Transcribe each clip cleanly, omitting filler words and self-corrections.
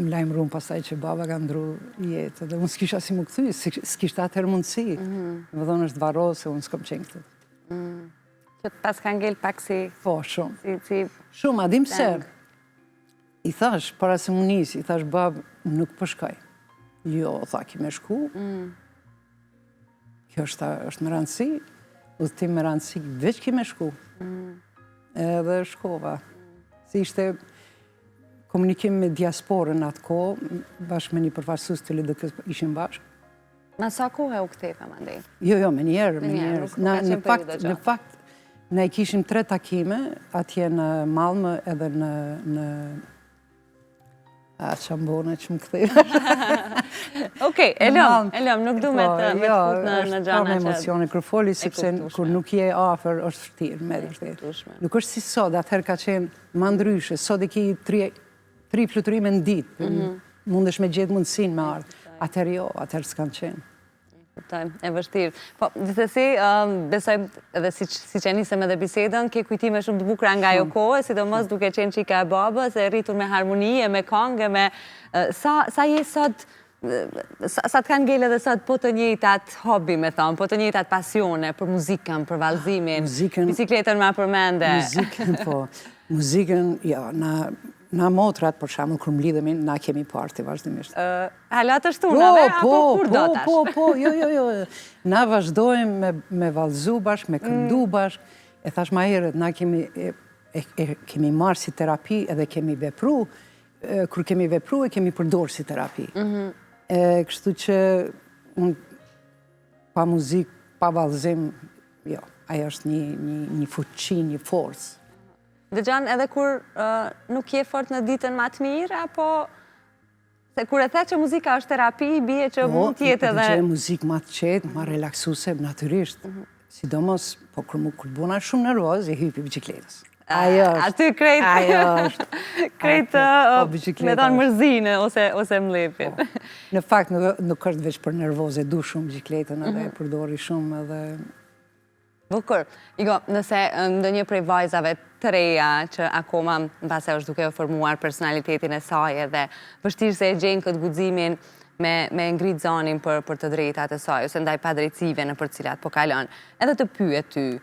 më lajmëruan pastaj që baba ka ndru jetë, dhe unë s'kisha si më këthy, s'kishta atëherë mundësi. Më thonë është varose, unë s'kom qenë këtë. Që pas ka ngell pak si... Po, shumë. Si... Shumë, adim se. I thash, para se më nisi, i thash, babë, nuk përshkaj. Jo, tha, ki me shku. Kjo është me rëndësi, udhëtim me rëndësi, veç ki me shku. Edhe shkova. Si ishte komunikim me diasporën atë ko, bashkë me një përfaqësues të LDK-s ishim bashkë. Ma sa kohë u kthepa mandej? Jo, me njerë. Në fakt, ne kishim 3 takime, atje në Malmö edhe në Qambone që më kthej. Okej, e lëm, nuk du me të fut në gjana që... Ka me emocione kërfoli, sepse kur nuk je afer, është vështirë, me vështirë. Nuk është si sot, atëherë ka qenë ma ndryshe, sot e ki 3 fluturime në ditë, mundesh me gjithë mundësin me ardhë. Atëherë jo, atëherë s'kanë qenë. E vështirë. Po, gjithësi, besoj edhe si që nisëm edhe bisedën, ke kujtime shumë të bukura nga jo kohë, sidomos duke qenë qika e babës, e rritur me harmonie, me këngë, me... Sa je sot, sa të kanë ngellë edhe sot po të njëjtat hobi, me thonë, po të njëjtat pasione për muzikën, për vallëzimin, bicikletën ma përmende. Muzikën, po. Muzikën, ja, na motrat, për shamull, kër më lidhemi, na kemi parti vazhdimisht. Halat është tunave, apo kur do tash? Po, jo. Na vazhdojmë me vallëzu bashk, me këndu bashk. E thash ma herët, na kemi marrë si terapi edhe kemi vepru. Kër kemi vepru e kemi përdorë si terapi. Kështu që pa muzik, pa vallëzim, jo, ajo është një fuqi, një forcë. Dhe gjanë, edhe kur nuk je fort në ditën ma të mirë, apo... Se kur e the që muzika është terapi, bie që mund tjetë edhe... Po, muzikë ma të qetë, ma relaksuse, naturisht. Sidomos, po kur buna shumë nervoz, e hypi bicikletës. Aty krejt... Ajo është... Krejt, me thonë mërzine, ose mlepin. Në fakt, nuk është veç për nervoze, du shumë bicikletën, edhe përdori shumë, edhe... Bukur. Igo, nëse ndë një prej vajzave të reja që akoma në base është duke formuar personalitetin e saj edhe vështirë se e gjenë këtë guximin me ngritë zonin për të drejtat e saj, ose ndaj padrejtësive në për cilat po kalon. Edhe të pyet ty,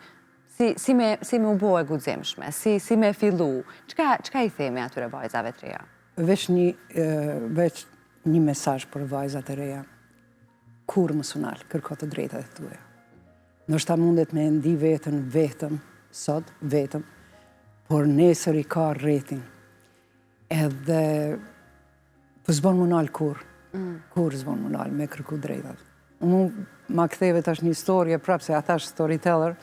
si me u bo e guximshme, si me fillu, qka i themi atyre vajzave të reja? Veç një mesazh për vajzat e reja. Kur më sunal, kërko të drejtat e tuaja. Nështë ta mundet me ndi vetëm, sot vetëm, por nesër i ka rretin. Edhe për zbon më nalë kur zbon më nalë me kërku drejtat. Unë ma ktheve tash një historie, prapë se ata është storyteller,